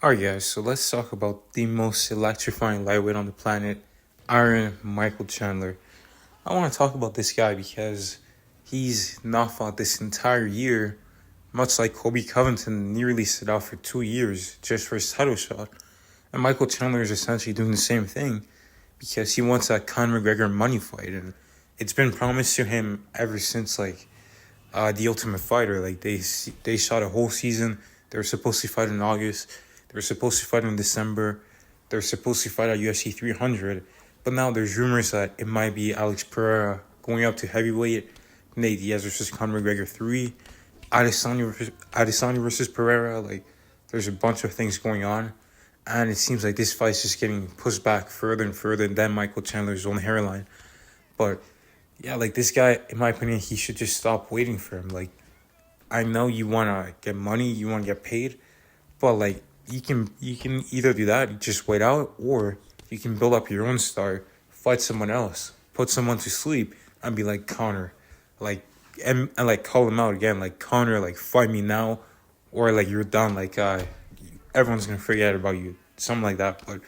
Alright, guys, so let's talk about the most electrifying lightweight on the planet, Iron Michael Chandler. I want to talk about this guy because he's not fought this entire year, much like Colby Covington nearly sit out for 2 years just for his title shot. And Michael Chandler is essentially doing the same thing because he wants that Conor McGregor money fight. And it's been promised to him ever since, The Ultimate Fighter. They shot a whole season. They were supposed to fight in August. They were supposed to fight in December. They were supposed to fight at UFC 300. But now there's rumors that it might be Alex Pereira going up to heavyweight. Nate Diaz versus Conor McGregor 3. Adesanya versus Pereira. There's a bunch of things going on. And it seems like this fight's just getting pushed back further and further than Michael Chandler's own hairline. But yeah, this guy, in my opinion, he should just stop waiting for him. I know you want to get money, you want to get paid, but you can either do that, just wait out, or you can build up your own star, fight someone else, put someone to sleep, and be like Conor, and call him out again, Conor, fight me now, or you're done, everyone's gonna forget about you, something like that. But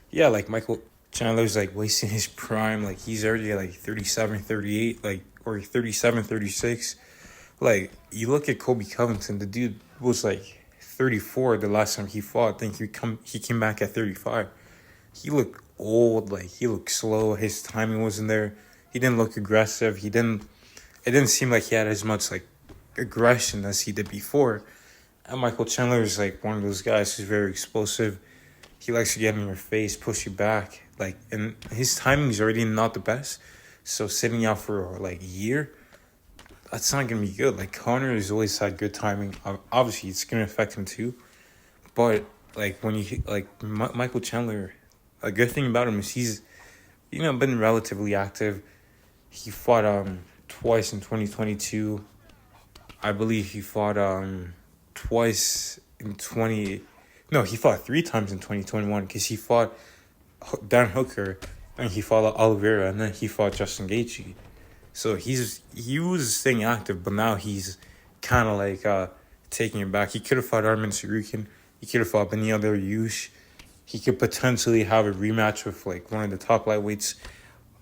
yeah, Michael Chandler's wasting his prime, he's already 37, 38, or 37, 36. You look at Colby Covington, the dude was 34 the last time he fought. I think he came back at 35. He looked old, he looked slow. His timing wasn't there. He didn't look aggressive. It didn't seem like he had as much aggression as he did before. And Michael Chandler is one of those guys who's very explosive. He likes to get in your face, push you back. And his timing is already not the best. So sitting out for a year, that's not going to be good. Conor has always had good timing. Obviously, it's going to affect him too. But, when you, Michael Chandler, a good thing about him is he's, been relatively active. He fought twice in 2022. I believe he fought twice in he fought 3 times in 2021 because he fought Dan Hooker and he fought Oliveira and then he fought Justin Gaethje. So he was staying active, but now he's kind of taking it back. He could have fought Arman Tsarukyan. He could have fought Beneil Dariush. He could potentially have a rematch with one of the top lightweights,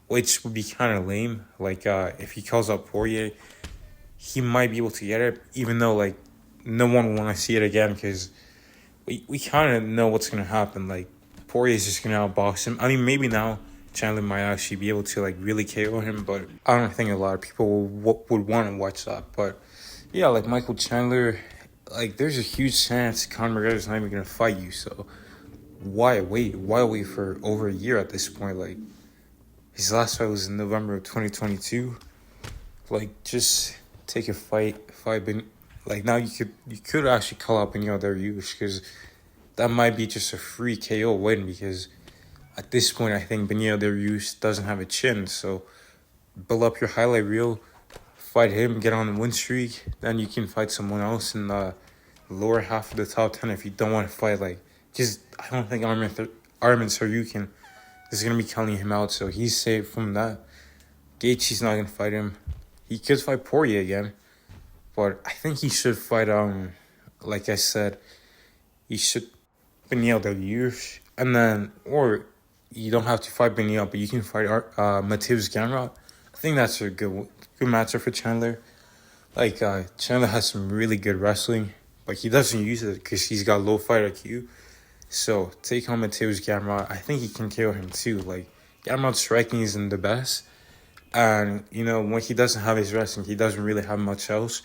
which would be kind of lame. If he calls out Poirier, he might be able to get it, even though no one will want to see it again because we kind of know what's going to happen. Poirier's just going to outbox him. I mean, maybe now Chandler might actually be able to really KO him, but I don't think a lot of people would want to watch that. But yeah, Michael Chandler, there's a huge chance Conor McGregor's not even going to fight you. So why wait? Why wait for over a year at this point? His last fight was in November of 2022. Just take a fight. Now you could actually call out Beneil Dariush because that might be just a free KO win because at this point I think Beneil Dariush doesn't have a chin. So build up your highlight reel, fight him, get on the win streak. Then you can fight someone else in the lower half of the top 10 if you don't want to fight I don't think Arman Tsarukyan is going to be counting him out. So he's safe from that. Gaethje's not going to fight him. He could fight Poirier again. But I think he should fight, like I said, he should Beneil Dariush. And then, or you don't have to fight Beneil, but you can fight Mateusz Gamrot. I think that's a good matchup for Chandler. Chandler has some really good wrestling, but he doesn't use it because he's got low fight IQ. So take on Mateusz Gamrot. I think he can kill him too. Gamrot's striking isn't the best. And, when he doesn't have his wrestling, he doesn't really have much else.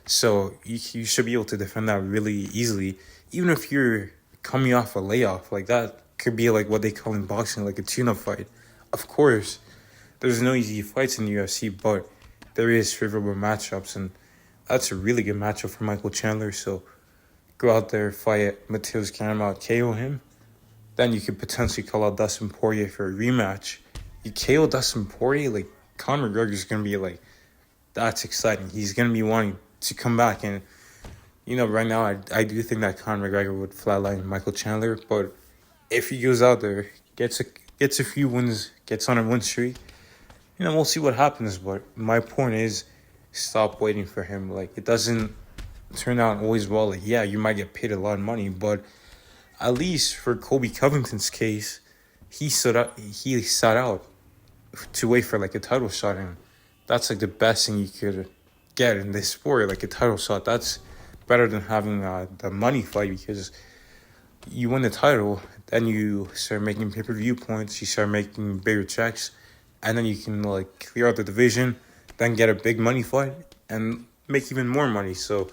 So you should be able to defend that really easily. Even if you're coming off a layoff, that could be what they call in boxing, a tune-up fight. Of course, there's no easy fights in the UFC, but there is favorable matchups. And that's a really good matchup for Michael Chandler. So go out there, fight Mateusz Gamrot, KO him. Then you could potentially call out Dustin Poirier for a rematch. You KO Dustin Poirier, Conor McGregor's going to be that's exciting. He's going to be wanting to come back. And, right now I do think that Conor McGregor would flatline Michael Chandler. But if he goes out there, gets a few wins, gets on a win streak, we'll see what happens. But my point is, stop waiting for him. It doesn't turn out always well. Yeah, you might get paid a lot of money, but at least for Colby Covington's case, he stood up. He sat out to wait for like a title shot, and that's like the best thing you could get in this sport, like a title shot. That's better than having the money fight, because you win the title, then you start making pay-per-view points, you start making bigger checks, and then you can like clear out the division, then get a big money fight and make even more money. So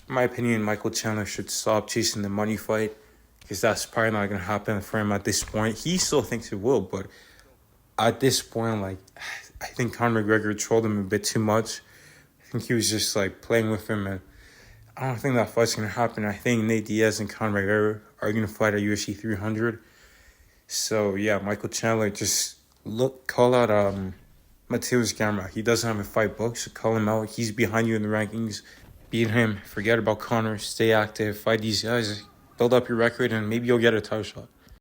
in my opinion, Michael Chandler should stop chasing the money fight, because that's probably not going to happen for him at this point. He still thinks it will, but at this point, like, I think Conor McGregor trolled him a bit too much. I think he was just like playing with him, and I don't think that fight's going to happen. I think Nate Diaz and Conor McGregor are going to fight at UFC 300. So, yeah, Michael Chandler, just call out Mateus Gamrot. He doesn't have a fight book, so call him out. He's behind you in the rankings. Beat him. Forget about Conor. Stay active. Fight these guys. Build up your record, and maybe you'll get a title shot.